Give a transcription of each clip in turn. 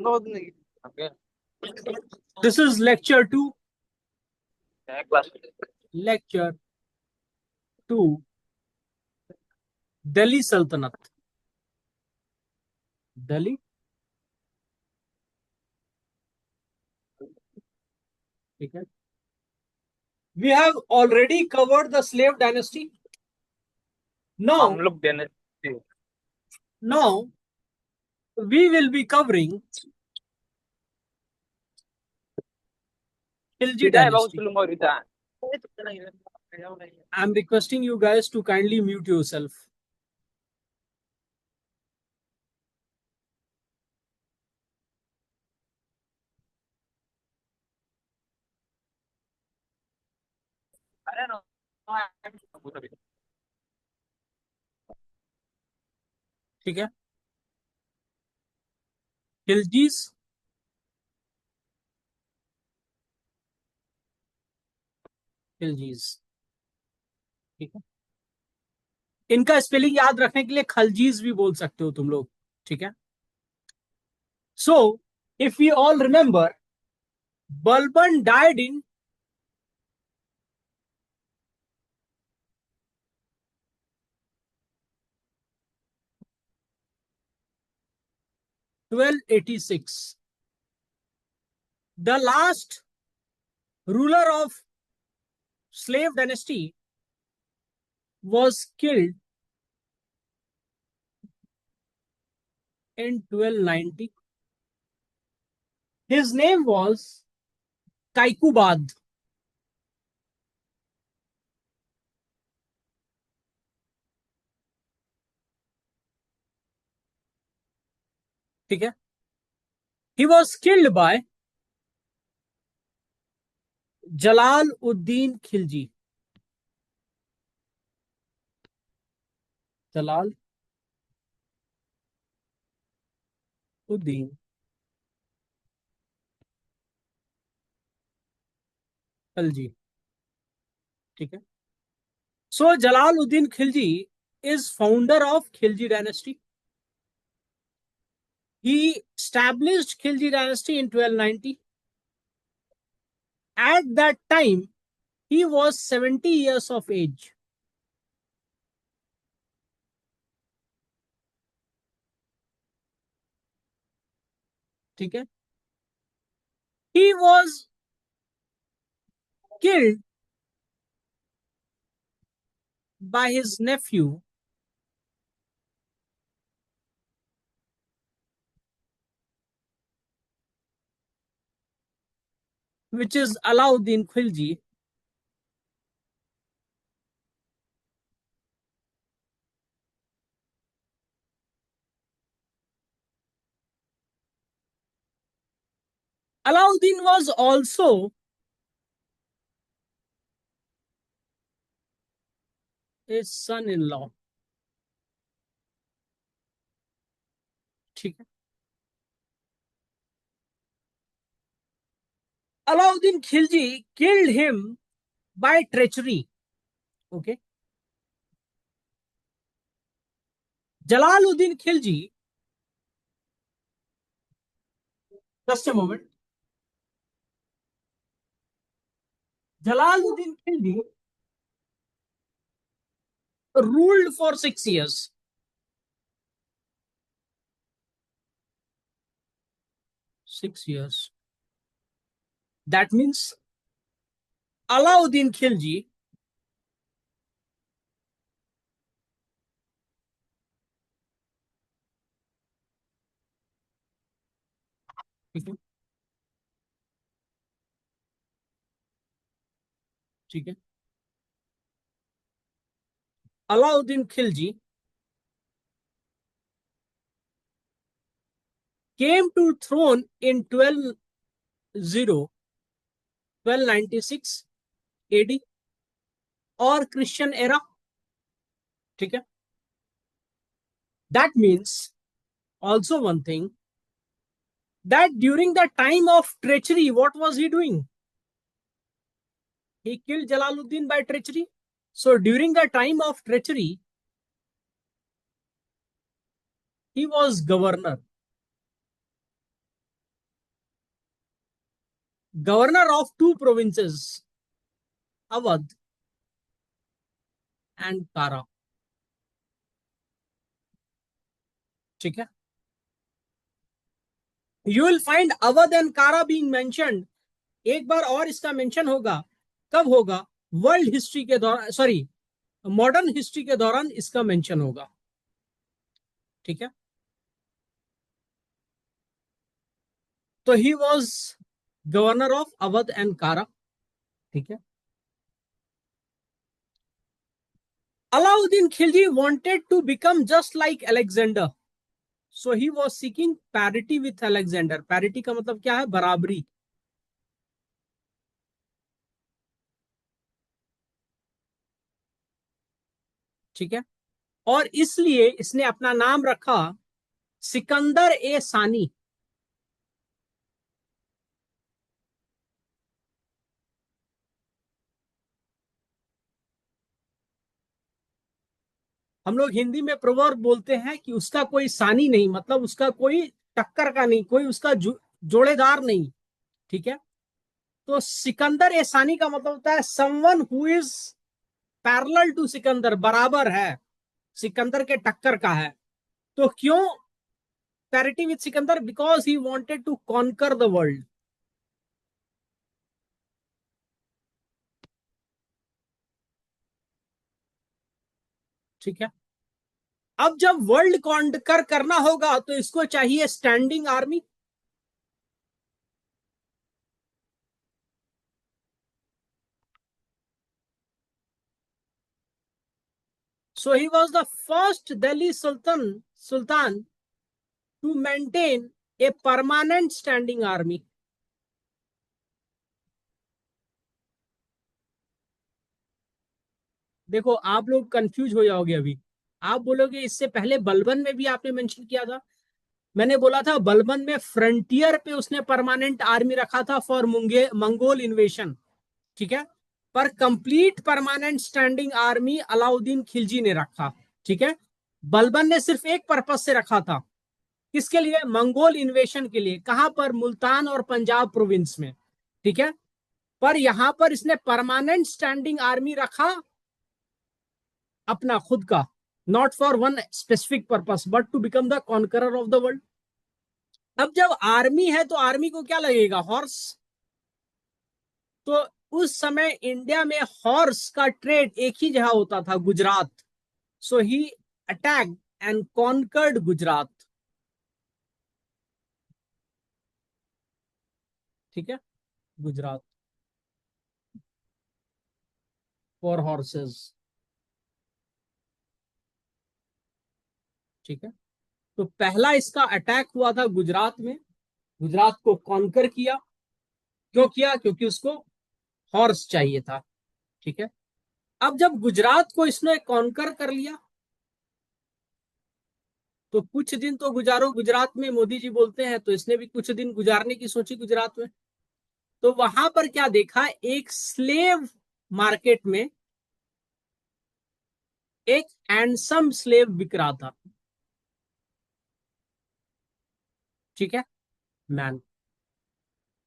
No, okay. This is lecture 2. Class. Lecture 2. Delhi Sultanate. Delhi. Okay. We have already covered the slave dynasty. Now, Mamluk dynasty. now we will be covering Khilji Tidak bagus dynasty. belum mau Rita. I'm requesting you guys to kindly mute yourself. I don't know. ठीक है. Khiljis. खिलजीज. ठीक है. इनका spelling याद रखने के लिए खलजीज भी बोल सकते हो तुम लोग. ठीक है. So if we all remember, Balban died in 1286. The last ruler of slave dynasty was killed in 1290. His name was Kaikubad. ठीक है. He was killed by Jalal Uddin Khilji. Jalal Uddin Khilji. ठीक है. So Jalaluddin Khilji is founder of Khilji dynasty. He established Khilji dynasty in 1290. At that time, he was 70 years of age. ठीक है. He was killed by his nephew, which is Alauddin Khilji. Alauddin was also his son-in-law. ठीक है. Alauddin Khilji killed him by treachery. Okay. Jalaluddin Khilji, just a moment. Jalaluddin Khilji ruled for 6 years. 6 years. That means Alauddin Khilji ठीक है. Alauddin Khilji came to throne in 1296 AD or Christian era. ठीक है. That means also one thing, that during the time of treachery, what was he doing? He killed Jalaluddin by treachery. So during the time of treachery, he was governor. Governor of two provinces, Awadh and Kara. ठीक है, you will find Awadh and Kara being mentioned. एक बार और इसका mention होगा, कब होगा? World history के दौरान, सॉरी, मॉडर्न हिस्ट्री के दौरान इसका मेंशन होगा। ठीक है, तो he was governor of Awadh and Kara. ठीक है, Alauddin Khilji wanted to become just like Alexander, so he was seeking parity with Alexander। parity का मतलब क्या है? बराबरी। ठीक है, और इसलिए इसने अपना नाम रखा सिकंदर ए सानी। हम लोग हिंदी में प्रोवर्ब बोलते हैं कि उसका कोई सानी नहीं, मतलब उसका कोई टक्कर का नहीं, कोई उसका जोड़ेदार नहीं। ठीक है, तो सिकंदर ए सानी का मतलब होता है someone who is parallel to Sikandar, बराबर है, सिकंदर के टक्कर का है। तो क्यों parity with Sikandar? Because he wanted to conquer the world. ठीक है, अब जब वर्ल्ड कॉन्कर करना होगा तो इसको चाहिए standing army. So he was the first Delhi sultan to maintain a permanent standing army. देखो, आप लोग कंफ्यूज हो जाओगे अभी। आप बोलोगे इससे पहले बलबन में भी आपने मेंशन किया था। मैंने बोला था बलबन में फ्रंटियर पे उसने परमानेंट आर्मी रखा था फॉर मंगोल इन्वेशन। ठीक है, पर complete permanent standing army Alauddin Khilji ने रखा। ठीक है, बलबन ने सिर्फ एक पर्पज से रखा था, किसके लिए? मंगोल इन्वेशन के लिए। कहां पर? मुल्तान और पंजाब प्रोविंस में। ठीक है, पर यहां पर इसने परमानेंट स्टैंडिंग आर्मी रखा अपना खुद का, not for one specific purpose but to become the conqueror of the world. अब जब आर्मी है तो आर्मी को क्या लगेगा? हॉर्स। तो उस समय इंडिया में हॉर्स का ट्रेड एक ही जगह होता था, गुजरात। सो ही अटैक्ड एंड कॉन्कर्ड गुजरात। ठीक है, गुजरात फॉर हॉर्सेस। ठीक है, तो पहला इसका अटैक हुआ था गुजरात में, गुजरात को कॉन्कर किया। क्यों किया? क्योंकि उसको हॉर्स चाहिए था। ठीक है, अब जब गुजरात को इसने कॉन्कर कर लिया तो कुछ दिन तो गुजारो गुजरात में, मोदी जी बोलते हैं, तो इसने भी कुछ दिन गुजारने की सोची गुजरात में। तो वहां पर क्या देखा? एक स्लेव मार्केट में एक हैंडसम स्लेव बिक रहा था। ठीक है, मैन,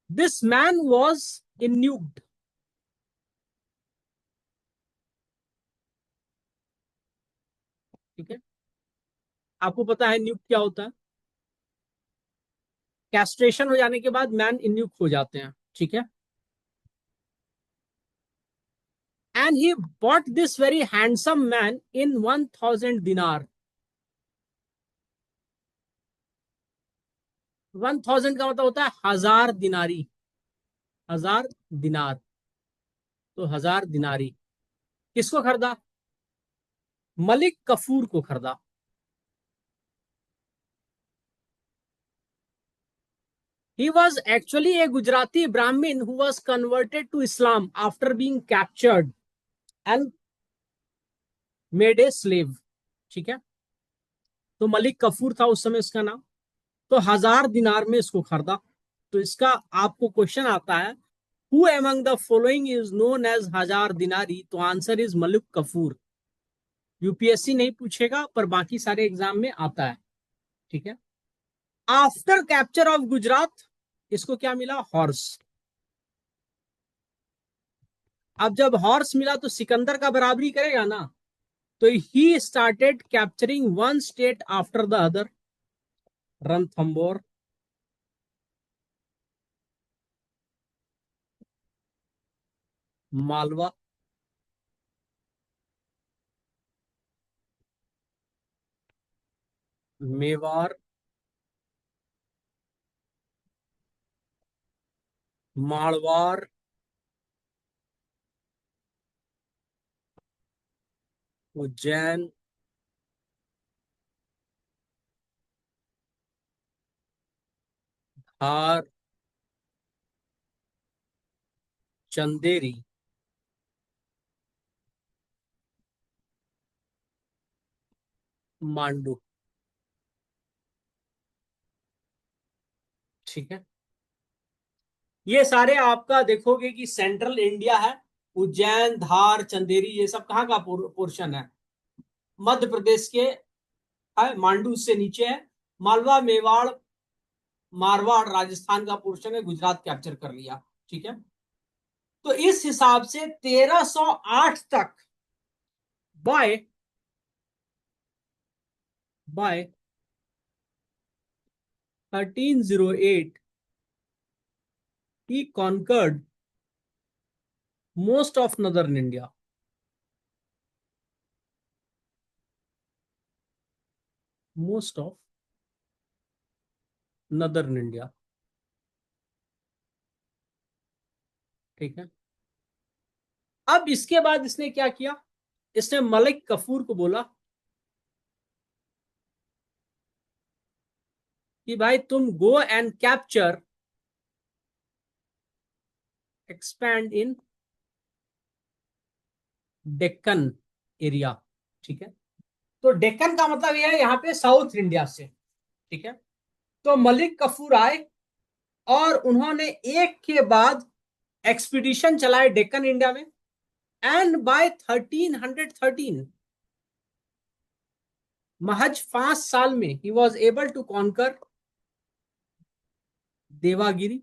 दिस मैन वॉज इन्यूक्ड। ठीक है, आपको पता है न्यूक क्या होता है? कैस्ट्रेशन हो जाने के बाद मैन इन्यूक हो जाते हैं। ठीक है, and he bought this very handsome man in 1000 दिनार। 1000 का मतलब होता है 1000 दिनारी, 1000 दिनार। तो 1000 दिनारी किसको खरीदा? मलिक कफूर को खरीदा। He was actually a Gujarati Brahmin who was converted to Islam after being captured and made a slave। ठीक है, तो मलिक कफूर था उस समय उसका नाम। तो 1000 दिनार में इसको खरीदा। तो इसका आपको क्वेश्चन आता है, who among the following is known as 1000 Dinari? तो answer is Malik Kafur. UPSC नहीं पूछेगा पर बाकी सारे एग्जाम में आता है। ठीक है, आफ्टर कैप्चर ऑफ गुजरात इसको क्या मिला? हॉर्स। अब जब हॉर्स मिला तो सिकंदर का बराबरी करेगा ना, तो ही started capturing one state after the other. Ranthambore, Malwa, Mewar, Marwar, Ujjain, Dhar, Chanderi, Mandu. ठीक है, ये सारे आपका देखोगे कि सेंट्रल इंडिया है। उज्जैन, धार, चंदेरी, ये सब कहाँ का पोर्शन है? मध्य प्रदेश के है। मांडू उससे नीचे है। मालवा, मेवाड़, मारवाड़ राजस्थान का पोर्शन है। गुजरात कैप्चर कर लिया। ठीक है, तो इस हिसाब से 1308 तक by by 1308 he conquered most of northern India। Most of northern India. ठीक है, अब इसके बाद इसने क्या किया? इसने मलिक कफूर को बोला कि भाई तुम go and capture, expand in Deccan area. ठीक है, तो डेक्कन का मतलब यह है यहाँ पे साउथ इंडिया से। ठीक है, तो मलिक कफूर आए और उन्होंने एक के बाद एक्सपीडिशन चलाए डेक्कन इंडिया में। एंड बाय 1313, महज 5 साल में, he was able to conquer Devagiri,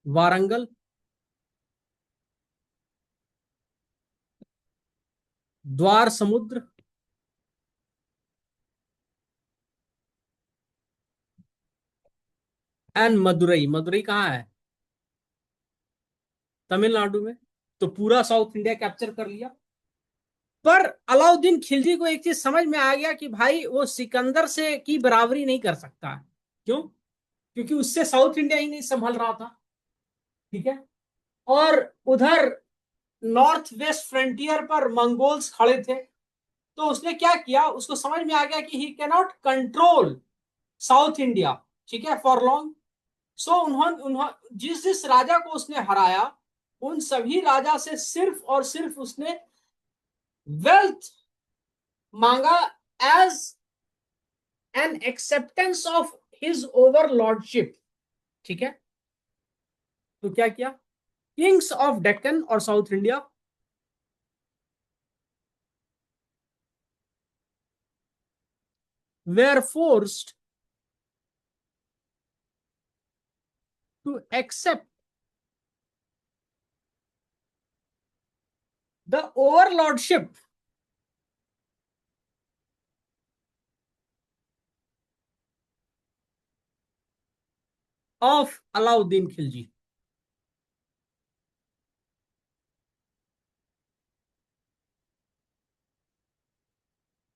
Warangal, Dwar Samudra, and Madurai. Madurai कहाँ है? तमिलनाडु में। तो पूरा साउथ इंडिया कैप्चर कर लिया। पर अलाउद्दीन खिलजी को एक चीज समझ में आ गया कि भाई वो सिकंदर से की बराबरी नहीं कर सकता है। क्यों? क्योंकि उससे साउथ इंडिया ही नहीं संभल रहा था। ठीक है, और उधर नॉर्थ वेस्ट फ्रंटियर पर मंगोल्स खड़े थे। तो उसने क्या किया, उसको समझ में आ गया कि ही कैनॉट कंट्रोल साउथ इंडिया। ठीक है, फॉर लॉन्ग। सो उन्होंने उन्होंने जिस जिस राजा को उसने हराया, उन सभी राजा से सिर्फ और सिर्फ उसने वेल्थ मांगा, as an acceptance of his overlordship. ठीक है, तो क्या किया? किंग्स ऑफ डेक्कन और south India were forced to accept the overlordship of Alauddin Khilji.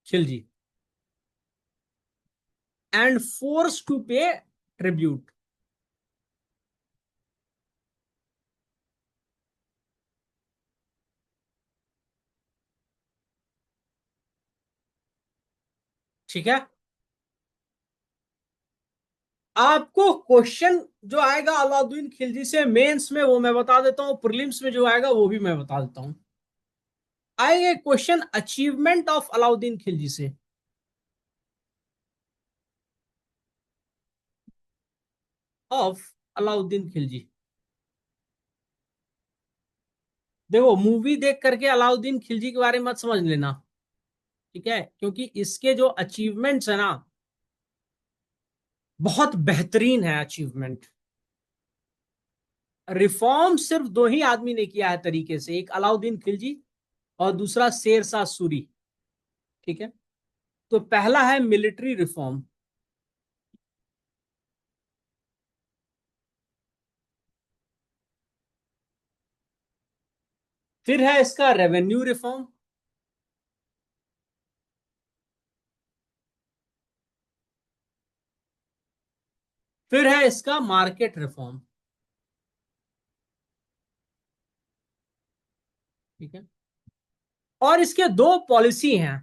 Khilji and force to pay tribute. ठीक है, आपको क्वेश्चन जो आएगा अलाउद्दीन खिलजी से मेंस में वो मैं बता देता हूं, प्रीलिम्स में जो आएगा वो भी मैं बता देता हूं। आएंगे question achievement of Alauddin Khilji से। ऑफ अलाउद्दीन खिलजी। देखो, मूवी देख करके अलाउद्दीन खिलजी के बारे में मत समझ लेना। ठीक है, क्योंकि इसके जो अचीवमेंट्स है ना, बहुत बेहतरीन है अचीवमेंट। रिफॉर्म सिर्फ दो ही आदमी ने किया है तरीके से, एक अलाउद्दीन खिलजी और दूसरा शेर शाह सूरी। ठीक है, तो पहला है मिलिट्री रिफॉर्म, फिर है इसका रेवेन्यू रिफॉर्म, फिर है इसका मार्केट रिफॉर्म। ठीक है, और इसके दो पॉलिसी हैं,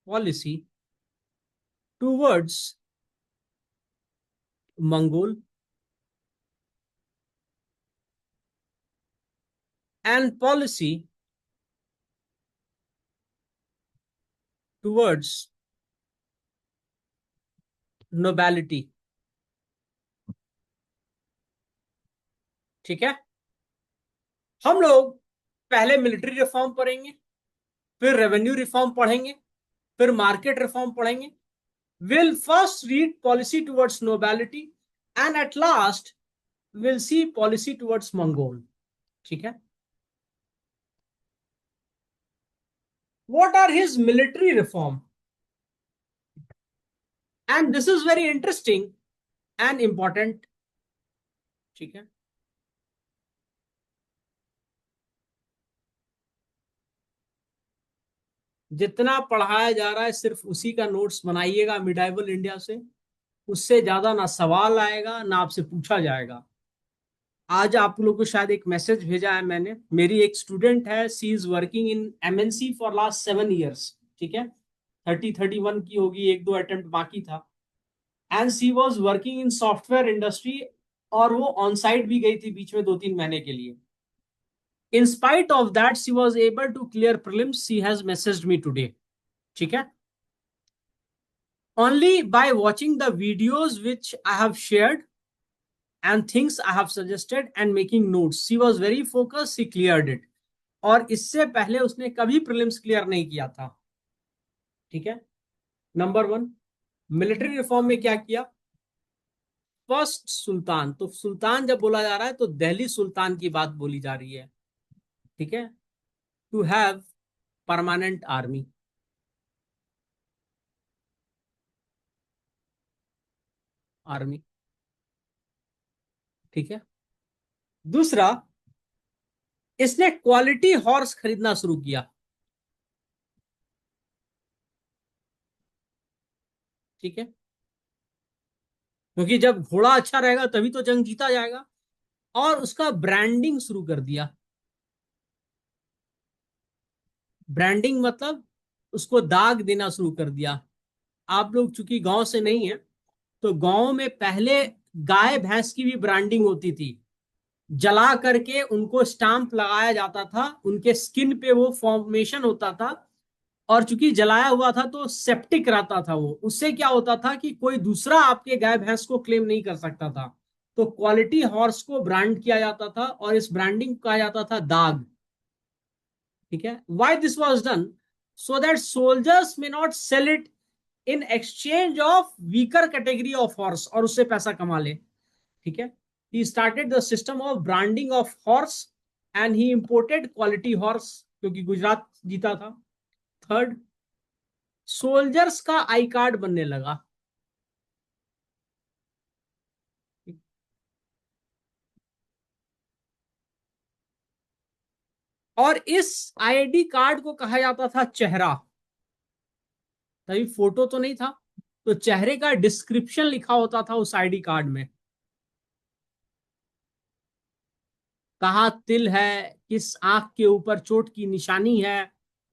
policy towards Mongol and policy towards nobility. ठीक है, हम लोग पहले मिलिट्री रिफॉर्म पढ़ेंगे, फिर रेवेन्यू रिफॉर्म पढ़ेंगे, फिर मार्केट रिफॉर्म पढ़ेंगे। Will first read policy towards nobility and at last will see policy towards Mongol. ठीक है, what are his military reform? And this is very interesting and important. ठीक है, जितना पढ़ाया जा रहा है सिर्फ उसी का नोट्स बनाइएगा मिडाइवल इंडिया से, उससे ज्यादा ना सवाल आएगा ना आपसे पूछा जाएगा। आज आप लोग को शायद एक मैसेज भेजा है मैंने, मेरी एक स्टूडेंट है, she is working in MNC for last 7 years। ठीक है, 31 की होगी, एक दो अटेम्प्ट बाकी था, and she was working in software industry, और वो ऑन साइट भी गई थी बीच में 2-3 महीने के लिए। In spite of that, she was able to clear prelims. She has messaged me today. ठीक है, only by watching the videos which I have shared and things I have suggested and making notes. She was very focused. She cleared it. और इससे पहले उसने कभी prelims clear नहीं किया था। ठीक है, नंबर 1, मिलिट्री रिफॉर्म में क्या किया? फर्स्ट सुल्तान, तो सुल्तान जब बोला जा रहा है तो दिल्ली सुल्तान की बात बोली जा रही है। ठीक है, to have permanent army, army. ठीक है, दूसरा, इसने क्वालिटी हॉर्स खरीदना शुरू किया। ठीक है, क्योंकि जब घोड़ा अच्छा रहेगा तभी तो जंग जीता जाएगा, और उसका ब्रांडिंग शुरू कर दिया। ब्रांडिंग मतलब उसको दाग देना शुरू कर दिया। आप लोग चूंकि गांव से नहीं है, तो गांव में पहले गाय भैंस की भी ब्रांडिंग होती थी, जला करके उनको स्टाम्प लगाया जाता था, उनके स्किन पे वो फॉर्मेशन होता था, और चूंकि जलाया हुआ था तो सेप्टिक रहता था वो, उससे क्या होता था कि कोई दूसरा आपके गाय भैंस को क्लेम नहीं कर सकता था। तो क्वालिटी हॉर्स को ब्रांड किया जाता था, और इस ब्रांडिंग कहा जाता था दाग। ठीक है, why this was done? So that soldiers may not sell it in exchange of weaker category of horse, और उससे पैसा कमा ले। ठीक है, he started the system of branding of horse and he imported quality horse, क्योंकि गुजरात जीता था। थर्ड, सोल्जर्स का आई कार्ड बनने लगा। और इस आईडी कार्ड को कहा जाता था चेहरा, तभी फोटो तो नहीं था, तो चेहरे का डिस्क्रिप्शन लिखा होता था उस आईडी कार्ड में, कहाँ तिल है, किस आंख के ऊपर चोट की निशानी है,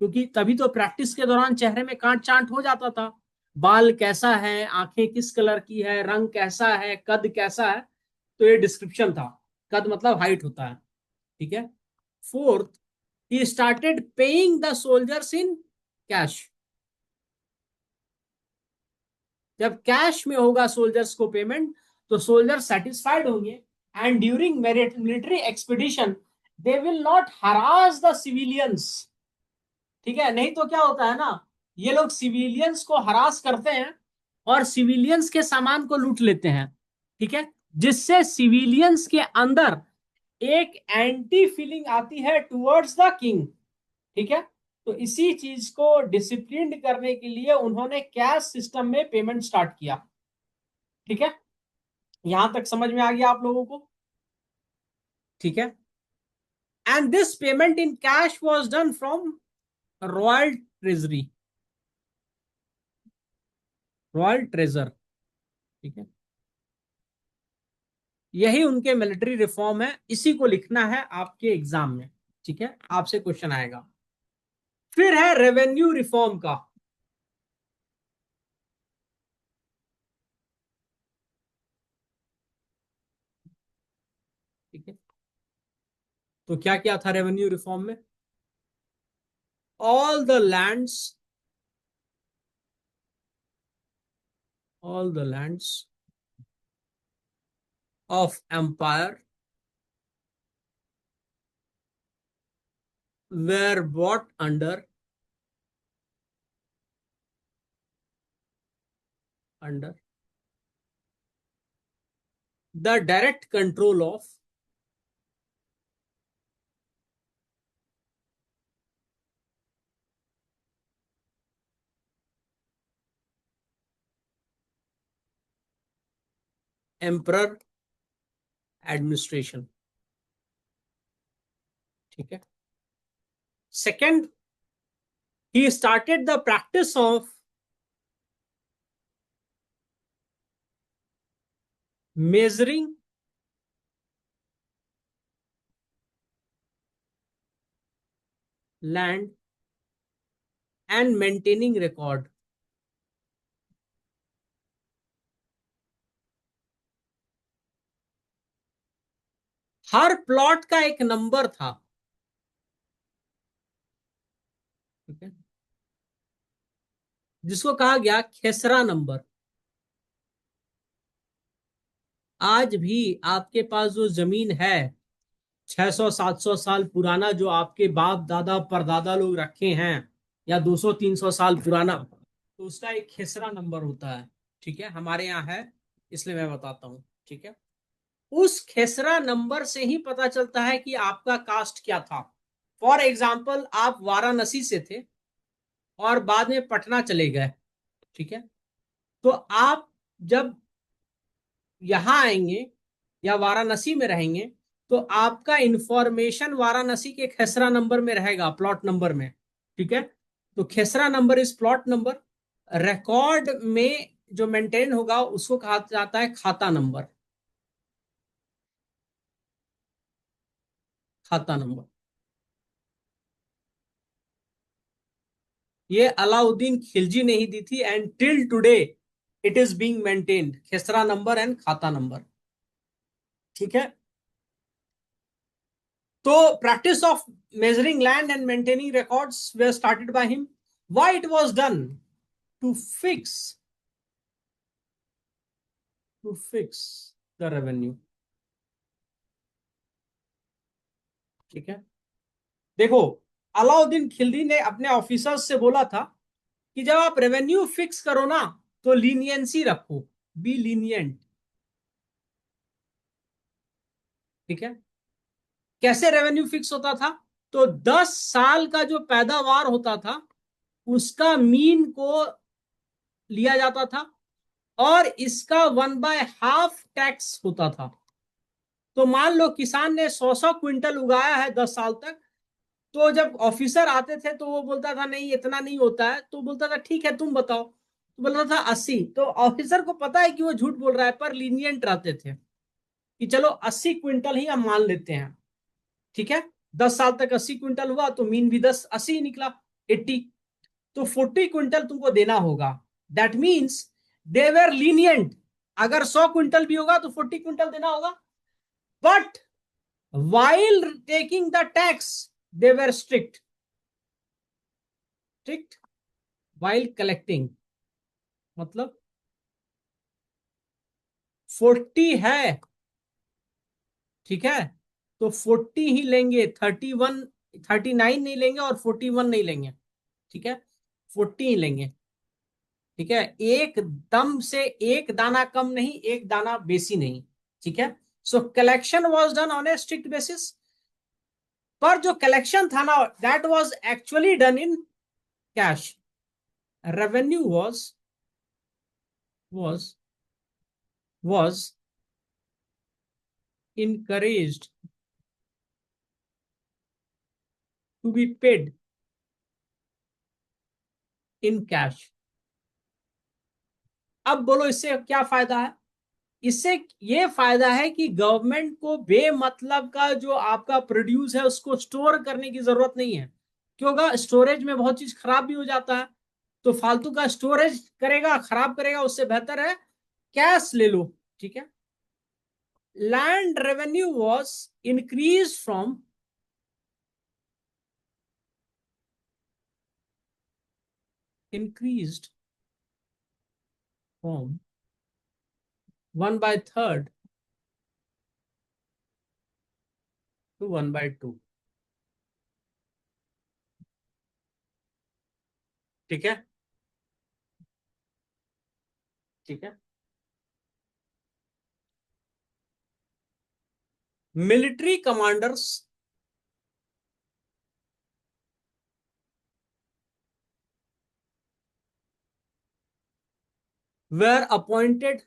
क्योंकि तभी तो प्रैक्टिस के दौरान चेहरे में कांट चांट हो जाता था। बाल कैसा है, आंखें किस कलर की है, रंग कैसा है, कद कैसा है, तो ये डिस्क्रिप्शन था। कद मतलब हाइट होता है। ठीक है, fourth, he started paying the soldiers in cash। जब कैश में होगा सोल्जर्स को पेमेंट, तो सोल्जर सेटिस्फाइड होंगे, and during military expedition they will not harass the civilians. ठीक है, नहीं तो क्या होता है ना, ये लोग सिविलियंस को हरास करते हैं और सिविलियंस के सामान को लूट लेते हैं। ठीक है, जिससे सिविलियंस के अंदर एक एंटी फीलिंग आती है टुवर्ड्स द किंग। ठीक है, तो इसी चीज को डिसिप्लिन करने के लिए उन्होंने कैश सिस्टम में पेमेंट स्टार्ट किया। ठीक है, यहां तक समझ में आ गया आप लोगों को? ठीक है, and this payment in cash was done from royal treasury, royal treasure. ठीक है, यही उनके मिलिट्री रिफॉर्म है, इसी को लिखना है आपके एग्जाम में। ठीक है, आपसे क्वेश्चन आएगा। फिर है रेवेन्यू रिफॉर्म का। ठीक है, तो क्या क्या था रेवेन्यू रिफॉर्म में? All the lands, all the lands of empire were brought under the direct control of emperor administration। ठीक है, second, he started the practice of measuring land and maintaining record। Her plot का एक number था। ठीक है, जिसको कहा गया खेसरा नंबर। आज भी आपके पास जो जमीन है 600 700 साल पुराना, जो आपके बाप दादा परदादा लोग रखे हैं, या 200 300 साल पुराना, तो उसका एक खेसरा नंबर होता है। ठीक है, हमारे यहाँ है, इसलिए मैं बताता हूँ। ठीक है, उस खेसरा नंबर से ही पता चलता है कि आपका कास्ट क्या था। फॉर एग्जाम्पल, आप वाराणसी से थे और बाद में पटना चले गए। ठीक है, तो आप जब यहां आएंगे या वाराणसी में रहेंगे, तो आपका इंफॉर्मेशन वाराणसी के खेसरा नंबर में रहेगा, प्लॉट नंबर में। ठीक है, तो खेसरा number is plot number. Record में जो मेंटेन होगा उसको कहा जाता है खाता नंबर, खाता नंबर। ये अलाउद्दीन खिलजी ने ही दी थी, and till today it is being maintained, khasra number and khata number. ठीक है, तो practice of measuring land and maintaining records were started by him. Why it was done? To fix, to fix the revenue. ठीक है, देखो, अलाउद्दीन खिलजी ने अपने officers से बोला था कि जब आप रेवेन्यू फिक्स करो ना, तो लीनियंसी रखो, बी लीनियंट। ठीक है, कैसे रेवेन्यू फिक्स होता था? तो 10 साल का जो पैदावार होता था उसका मीन को लिया जाता था, और इसका 1/2 टैक्स होता था। तो मान लो किसान ने 100 100 क्विंटल उगाया है 10 साल तक, तो जब ऑफिसर आते थे तो वो बोलता था नहीं इतना नहीं होता है, तो बोलता था ठीक है तुम बताओ, तो बोलता था 80। तो ऑफिसर को पता है कि वो झूठ बोल रहा है, पर लीनियंट रहते थे कि चलो 80 क्विंटल ही हम मान लेते हैं। ठीक है, 10 साल तक 80 क्विंटल हुआ, तो मीन भी 10 80 ही निकला, 80। तो 40 क्विंटल तुमको देना होगा। That means they were lenient. अगर 100 क्विंटल भी होगा तो 40 क्विंटल देना होगा। But while taking the tax they were strict while collecting। मतलब 40 है, ठीक है, तो 40 ही लेंगे, 31 39 नहीं लेंगे और 41 नहीं लेंगे। ठीक है, 40 ही लेंगे। ठीक है, एक दम से एक दाना कम नहीं, एक दाना बेसी नहीं। ठीक है, सो collection was done on A strict basis, पर जो कलेक्शन था ना, that was actually done in cash. Revenue was was encouraged to be paid in cash। अब बोलो इससे क्या फायदा है? इससे ये फायदा है कि गवर्नमेंट को बेमतलब का जो आपका प्रोड्यूस है उसको स्टोर करने की जरूरत नहीं है, क्योंकि स्टोरेज में बहुत चीज खराब भी हो जाता है। तो फालतू का स्टोरेज करेगा, खराब करेगा, उससे बेहतर है कैश ले लो। ठीक है, land revenue was increase from increased from 1/3 to 1/2। ठीक है, ठीक है। Military commanders were appointed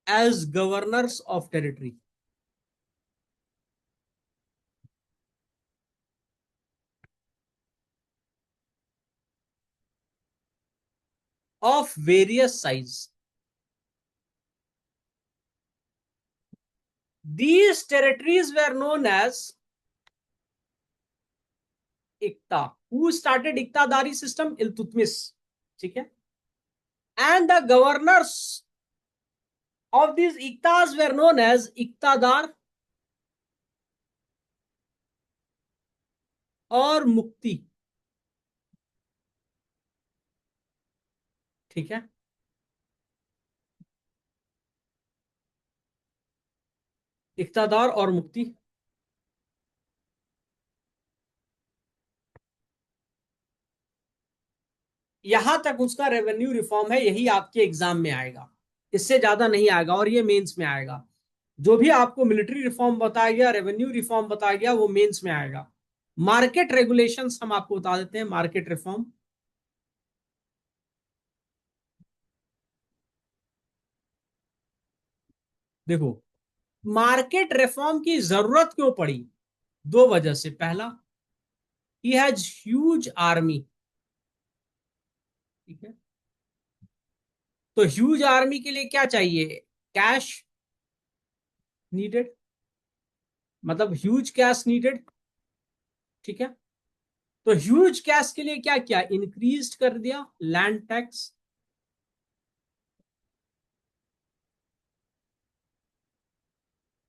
as governors of territory of various size। These territories were known as Ikta। Who started Iktadari system? Iltutmish। ठीक है, and the governors of these Iktas were known as Iktadar और मुक्ति। ठीक है, इक्तादार और मुक्ति। यहां तक उसका रेवेन्यू रिफॉर्म है, यही आपके एग्जाम में आएगा, इससे ज्यादा नहीं आएगा, और ये मेंस में आएगा। जो भी आपको मिलिट्री रिफॉर्म बताया गया, रेवेन्यू रिफॉर्म बताया गया, वो मेंस में आएगा। मार्केट रेगुलेशंस हम आपको बता देते हैं, मार्केट रिफॉर्म। देखो, मार्केट रिफॉर्म की जरूरत क्यों पड़ी? दो वजह से। पहला, ही हैज ह्यूज आर्मी। ठीक है, तो ह्यूज आर्मी के लिए क्या चाहिए? कैश नीडेड, मतलब ह्यूज कैश नीडेड। ठीक है, तो ह्यूज कैश के लिए क्या किया? इंक्रीज कर दिया land tax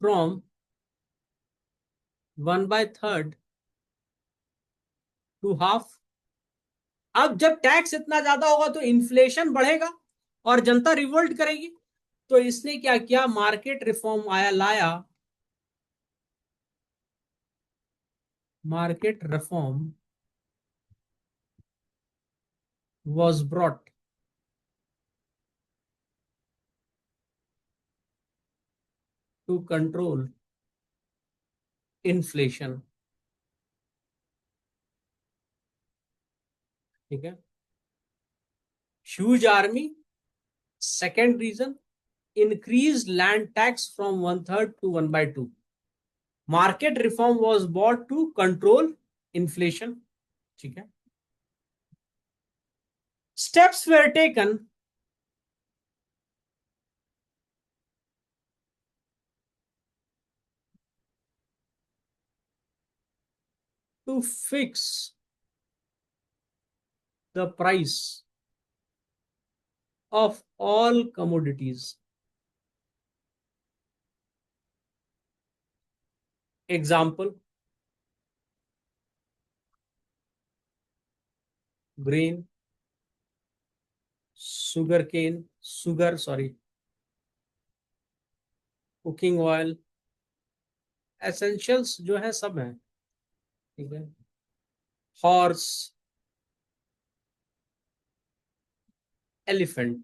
from 1/3 to half. अब जब टैक्स इतना ज्यादा होगा तो इन्फ्लेशन बढ़ेगा और जनता रिवोल्ट करेगी। तो इसने क्या किया? मार्केट रिफॉर्म लाया। Market reform was brought to control inflation। ठीक है, huge army. Second reason, increased land tax from 1/3 to 1/2। Market reform was brought to control inflation। ठीक है, steps were taken to fix the price of all commodities। Example, grain, sugar cane, sugar, sorry, cooking oil, essentials जो है सब है। ठीक है, horse, elephant.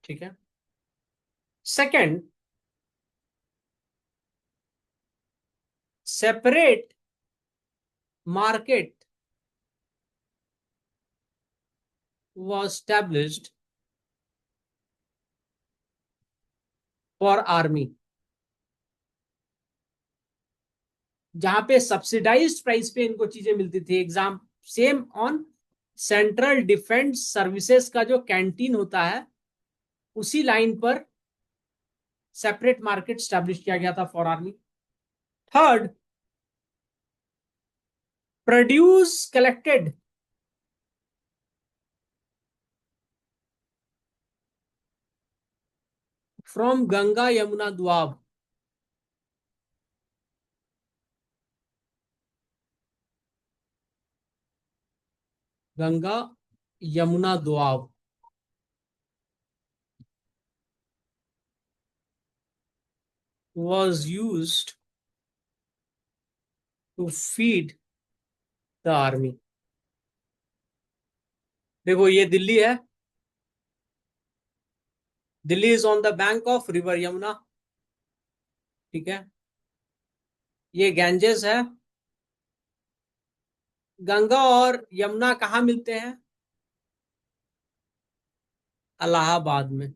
ठीक है। Second, separate market was established for army, जहां पे सब्सिडाइज्ड प्राइस पे इनको चीजें मिलती थी। Exam same on central defence services का जो कैंटीन होता है, उसी लाइन पर सेपरेट मार्केट स्टैब्लिश किया गया था for army. Third, produce collected from Ganga Yamuna Doab, Ganga Yamuna Doab was used to feed the army। देखो ये दिल्ली है, Delhi is on the bank of river Yamuna. ठीक है। ये गैंजेस है। गंगा और यमुना कहाँ मिलते हैं? इलाहाबाद में।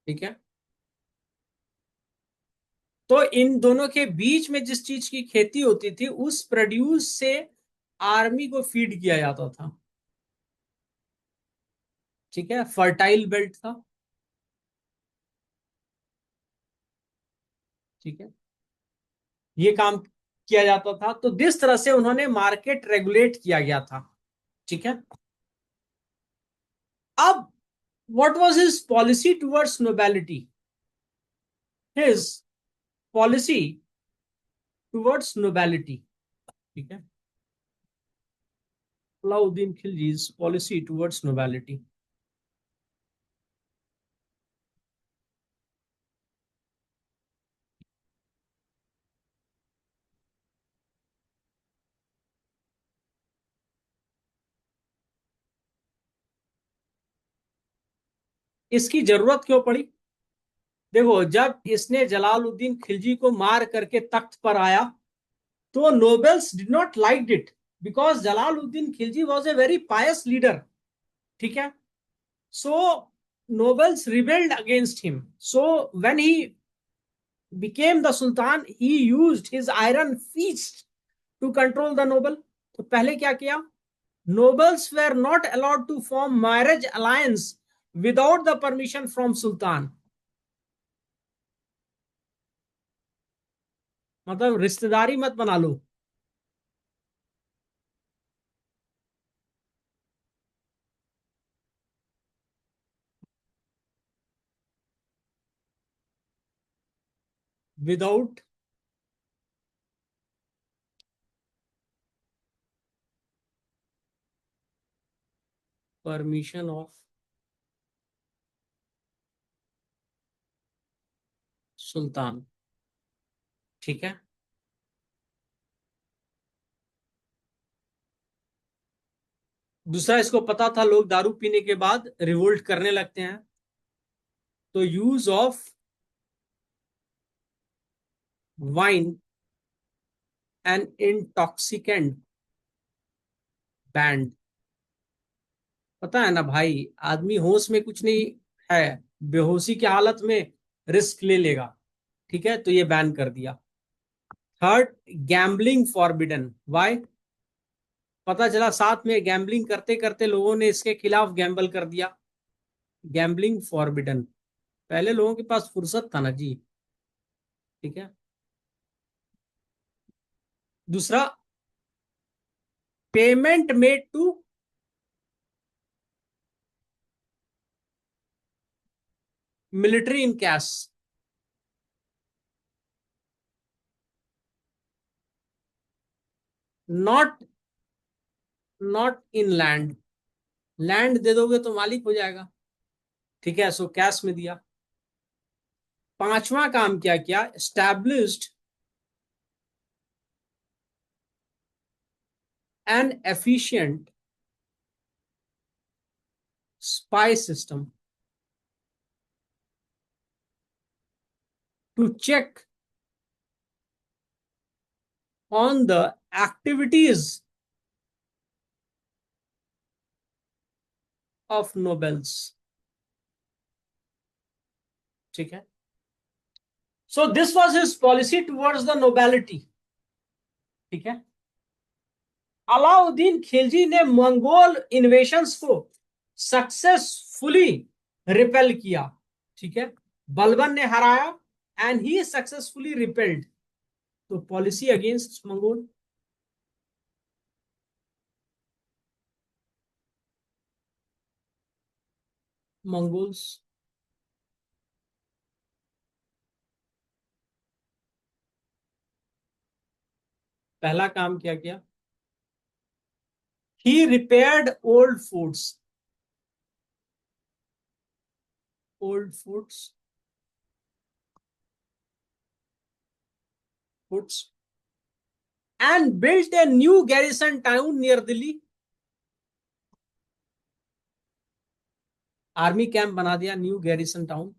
ठीक है। तो इन दोनों के बीच में जिस चीज की खेती होती थी, उस प्रोड्यूस से आर्मी को फीड किया जाता था। ठीक है। फर्टाइल बेल्ट था। ठीक है। ये काम किया जाता था, तो जिस तरह से उन्होंने मार्केट रेगुलेट किया गया था। ठीक है। अब what was his policy towards nobility? His policy towards nobility. ठीक है। Alauddin Khilji's policy towards nobility. इसकी जरूरत क्यों पड़ी? देखो, जब इसने जलालुद्दीन खिलजी को मार करके तख्त पर आया, तो nobles did not like it, because Jalaluddin Khilji was a very Payas leader. ठीक है। सो nobles rebelled against him. So when he became the sultan, he used his iron fist to control the noble। तो पहले क्या किया? nobles were not allowed to form marriage alliance without the permission from sultan। मतलब रिश्तेदारी मत बना लो। Without permission of sultan. ठीक है। दूसरा, इसको पता था लोग दारू पीने के बाद रिवोल्ट करने लगते हैं, तो use of wine and intoxicant band. पता है ना भाई, आदमी होश में कुछ नहीं है, बेहोशी की हालत में रिस्क ले लेगा। ठीक है, तो ये बैन कर दिया। Third, gambling forbidden. वाई? पता चला साथ में गैम्बलिंग करते करते लोगों ने इसके खिलाफ गैम्बल कर दिया। Gambling forbidden. पहले लोगों के पास फुर्सत था ना जी। ठीक है। दूसरा, payment made to military in cash. Not not in land. Land दे दोगे तो मालिक हो जाएगा, ठीक है, सो कैश में दिया। पांचवा काम क्या किया, established an efficient spy system to check on the activities of nobles, ठीक है। So this was his policy towards the nobility, ठीक है। अलाउद्दीन खिलजी ने मंगोल इन्वेशंस को सक्सेसफुली रिपेल किया, ठीक है, बलबन ने हराया, एंड ही सक्सेसफुली रिपेल्ड। तो पॉलिसी अगेंस्ट मंगोल, मंगोल्स। पहला काम क्या किया, he repaired old forts, old forts and built a new garrison town near Delhi. Army camp बना दिया, न्यू गैरिसन टाउन,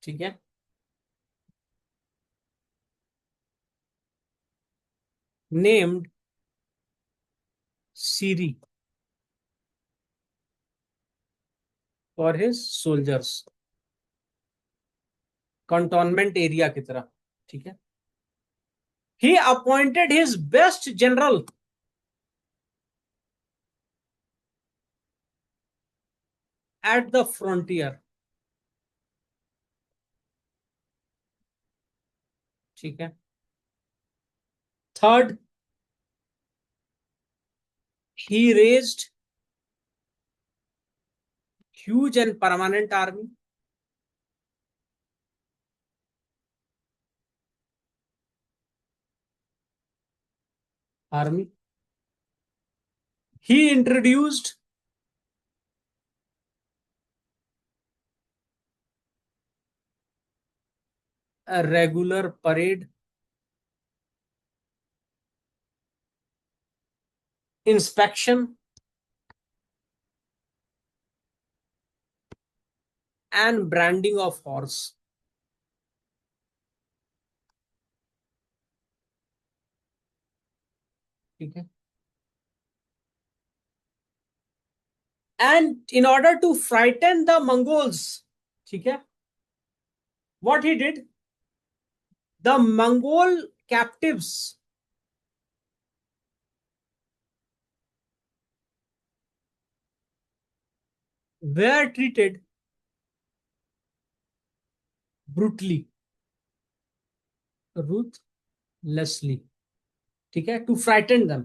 ठीक है। Named Siri for his soldiers, cantonment area की तरह, ठीक है। He appointed his best general at the frontier, ठीक है। Third, he raised huge and permanent army, army. He introduced a regular parade, inspection and branding of horse, ठीक है। And in order to frighten the Mongols, ठीक है, what he did, the Mongol captives were treated brutally, ruthlessly, ठीक है, to frighten them।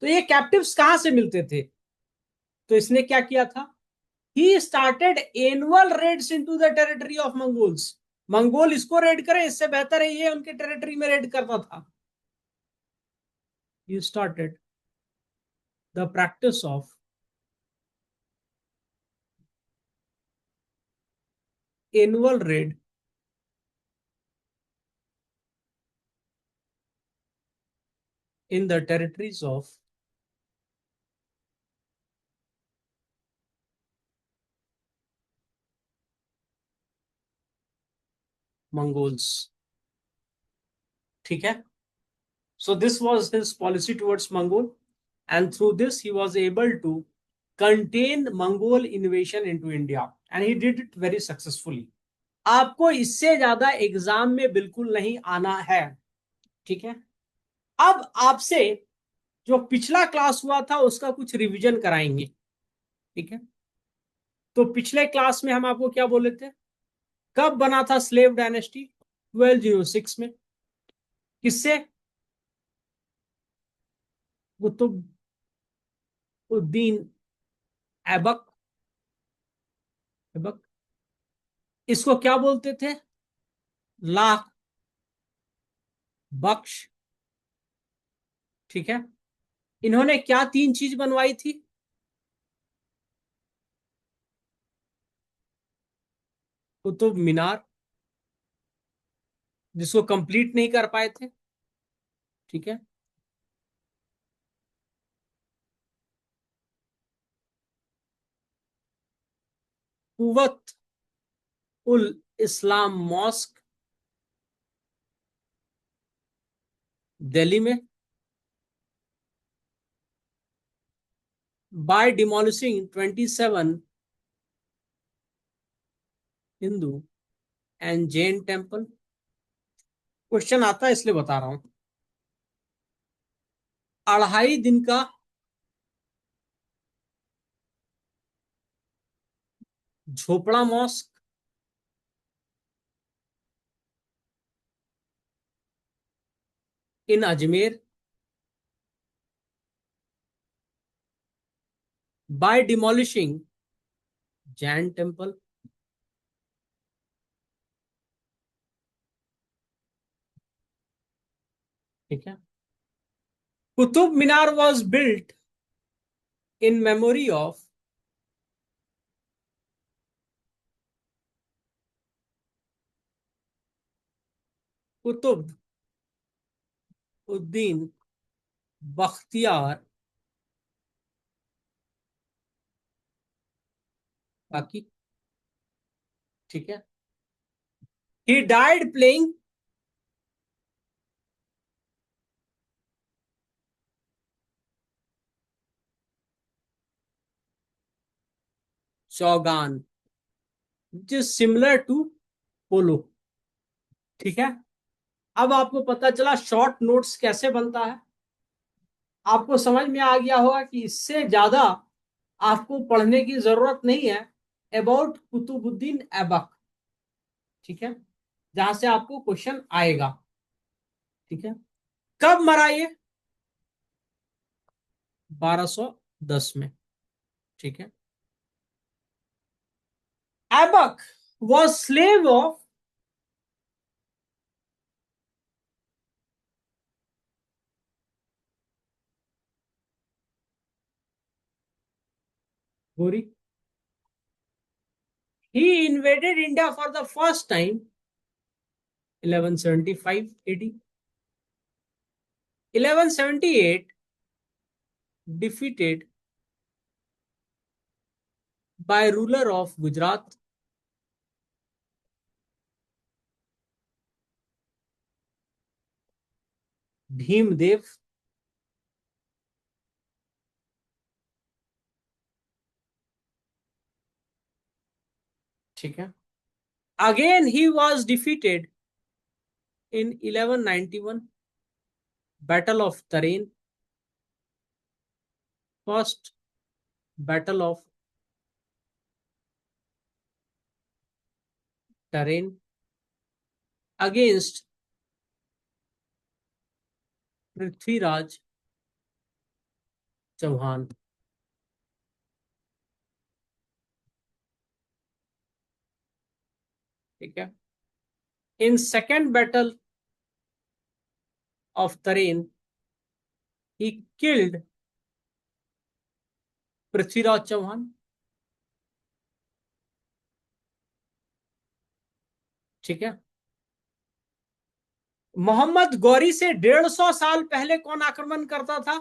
तो ये captives कहां से मिलते थे, तो इसने क्या किया था, he started annual raids into the territory of Mongols. Mongol इसको रेड करें, इससे बेहतर है ये उनके टेरिटरी में रेड करता था। He started the practice of annual red in the territories of Mongols, ठीक है। So this was his policy towards Mongol, and through this he was able to contain Mongol invasion into India, and he did it very successfully. आपको इससे ज्यादा exam में बिल्कुल नहीं आना है, ठीक है। अब आपसे जो पिछला क्लास हुआ था उसका कुछ रिवीजन कराएंगे, ठीक है। तो पिछले क्लास में हम आपको क्या बोले थे, कब बना था स्लेव डायनेस्टी, 1206 में, किससे, कुतुबुद्दीन ऐबक, ऐबक, इसको क्या बोलते थे, ला बख्श ठीक है। इन्होंने क्या तीन चीज बनवाई थी? कुतुब मीनार, जिसको कंप्लीट नहीं कर पाए थे। ठीक है। कुवत उल इस्लाम मॉस्क, दिल्ली में, by demolishing 27 Hindu and Jain temple. Question आता है इसलिए बता रहा हूं। 2.5 दिन का Jhonpra mosque in Ajmer, by demolishing Jain temple. ठीक है। Qutub Minar was built in memory of Qutub uddin Bakhtiyar Kaki. ठीक है। He died playing chaugan, which is similar to polo. ठीक है। अब आपको पता चला शॉर्ट नोट्स कैसे बनता है। आपको समझ में आ गया होगा कि इससे ज्यादा आपको पढ़ने की जरूरत नहीं है अबाउट कुतुबुद्दीन ऐबक। ठीक है। जहां से आपको क्वेश्चन आएगा। ठीक है। कब मरा ये? 1210 में। ठीक है। ऐबक वॉज स्लेव ऑफ गोरी। He invaded India for the first time 1175 AD. 1178 defeated by ruler of Gujarat Bhimdev। ठीक है। Again he was defeated in 1191 Battle of Tarain, first Battle of Tarain against Prithviraj Chauhan। ठीक है। In second battle of Tarain he killed Prithviraj Chauhan। ठीक है। मोहम्मद गौरी से 150 साल पहले कौन आक्रमण करता था?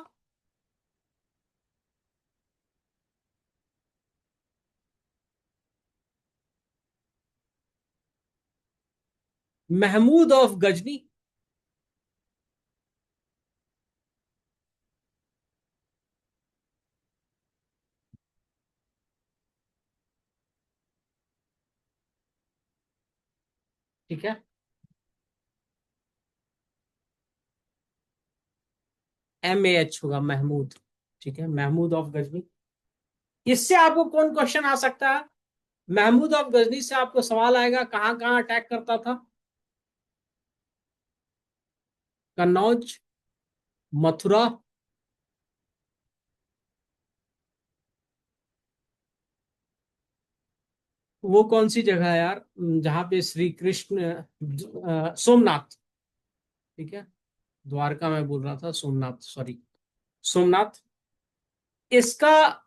महमूद ऑफ गजनी। ठीक है। MAH होगा महमूद। ठीक है। महमूद ऑफ गजनी। इससे आपको कौन क्वेश्चन आ सकता है? महमूद ऑफ गजनी से आपको सवाल आएगा कहां कहां अटैक करता था? कन्नौज, मथुरा, वो कौन सी जगह है यार जहां पे श्री कृष्ण, सोमनाथ। ठीक है। द्वारका में बोल रहा था, सोमनाथ, सॉरी, सोमनाथ। इसका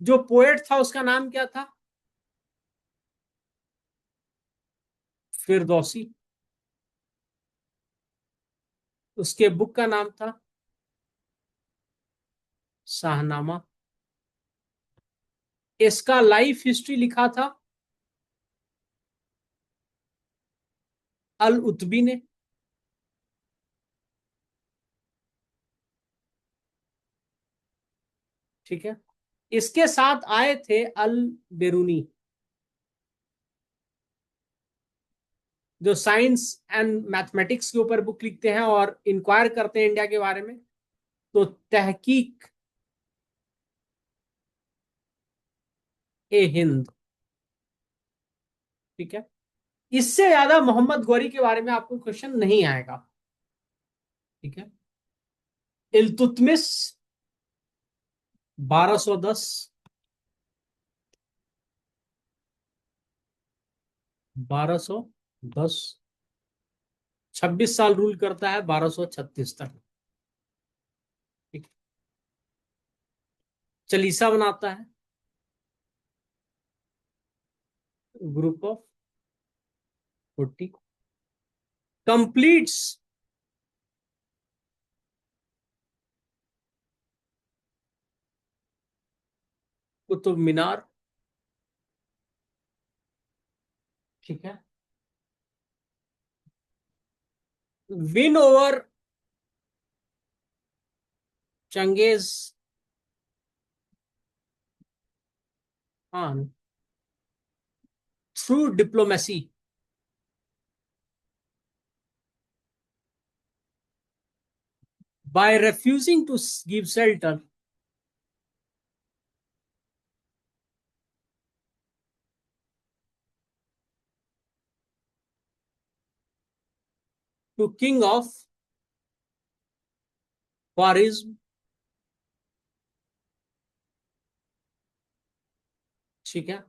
जो पोएट था उसका नाम क्या था? फिरदौसी। उसके बुक का नाम था शाहनामा। इसका लाइफ हिस्ट्री लिखा था अल उतबी ने। ठीक है। इसके साथ आए थे अल बेरूनी, जो साइंस एंड मैथमेटिक्स के ऊपर बुक लिखते हैं और इंक्वायर करते हैं इंडिया के बारे में। तो तहकीक ए हिंद। ठीक है। इससे ज्यादा मोहम्मद गौरी के बारे में आपको क्वेश्चन नहीं आएगा। ठीक है। इल्तुतमिश 1210, 1210, 26 साल रूल करता है, 1236 तक। ठीक। चलीसा बनाता है, group of 40। Completes Qutub Minar. ठीक है। Win over Genghis Khan through diplomacy. By refusing to give shelter to king of Khwarizm। ठीक है।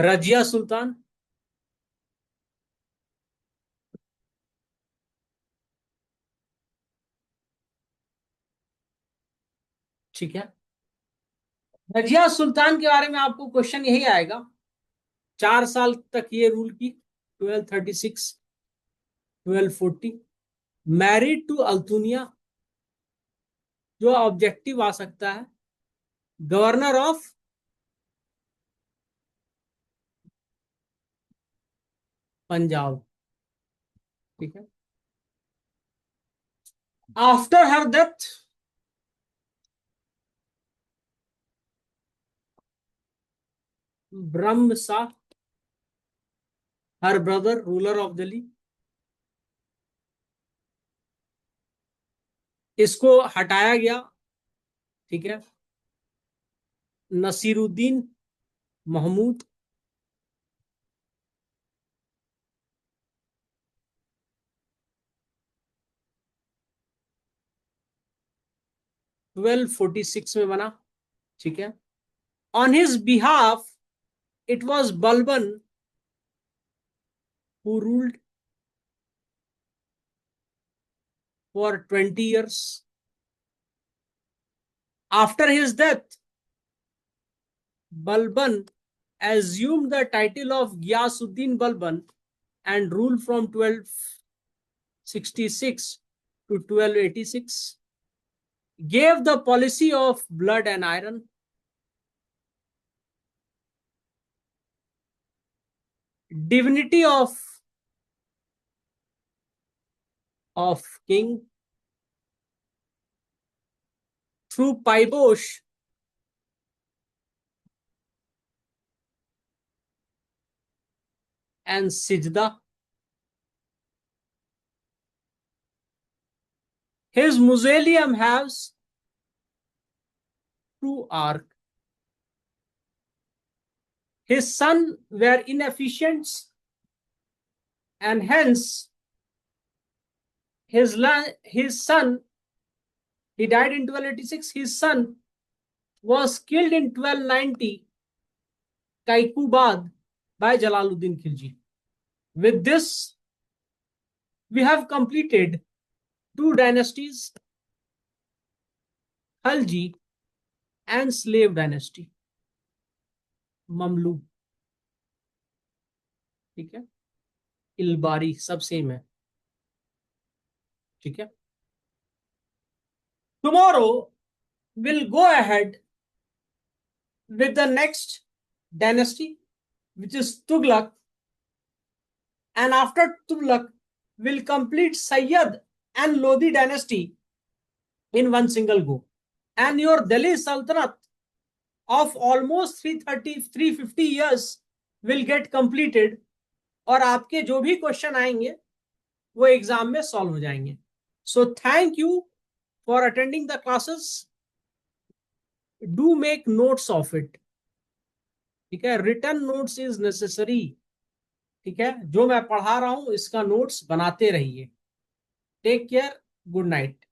रजिया सुल्तान। ठीक है। रजिया सुल्तान के बारे में आपको क्वेश्चन यही आएगा। 4 साल तक ये रूल की, 1236, 1240। मैरिड टू अल्तुनिया, जो ऑब्जेक्टिव आ सकता है। Governor of Punjab. ठीक है। After her death, Brahma Shah, her brother ruler of Delhi. इसको हटाया गया। ठीक है। नसीरुद्दीन महमूद। 1246 में बना। ठीक है। On his behalf it was Balban who ruled for 20 years। After his death, Balban assumed the title of Ghiyasuddin Balban and ruled from 1266 to 1286. Gave the policy of blood and iron. Divinity of king through Paibosh and Sijda. His mausoleum has two arcs. His sons were inefficient, and hence his son, he died in 1286. His son was killed in 1290 Kaikubad by Jalaluddin Khilji. With this, we have completed two dynasties, Khalji and slave dynasty, Mamluk. ठीक है, इलबारी, सब same है। ठीक है, tomorrow will go ahead with the next dynasty, which is Tughlaq, and after Tughlaq will complete Sayyid and Lodi dynasty in one single go. And your Delhi Sultanate of almost 350 years will get completed, और आपके जो भी question आएंगे वो exam में solve हो जाएंगे। So thank you for attending the classes, do make notes of it. ठीक है, रिटर्न नोट्स इज नेसेसरी। ठीक है, जो मैं पढ़ा रहा हूं इसका नोट्स बनाते रहिए। Take care, good night.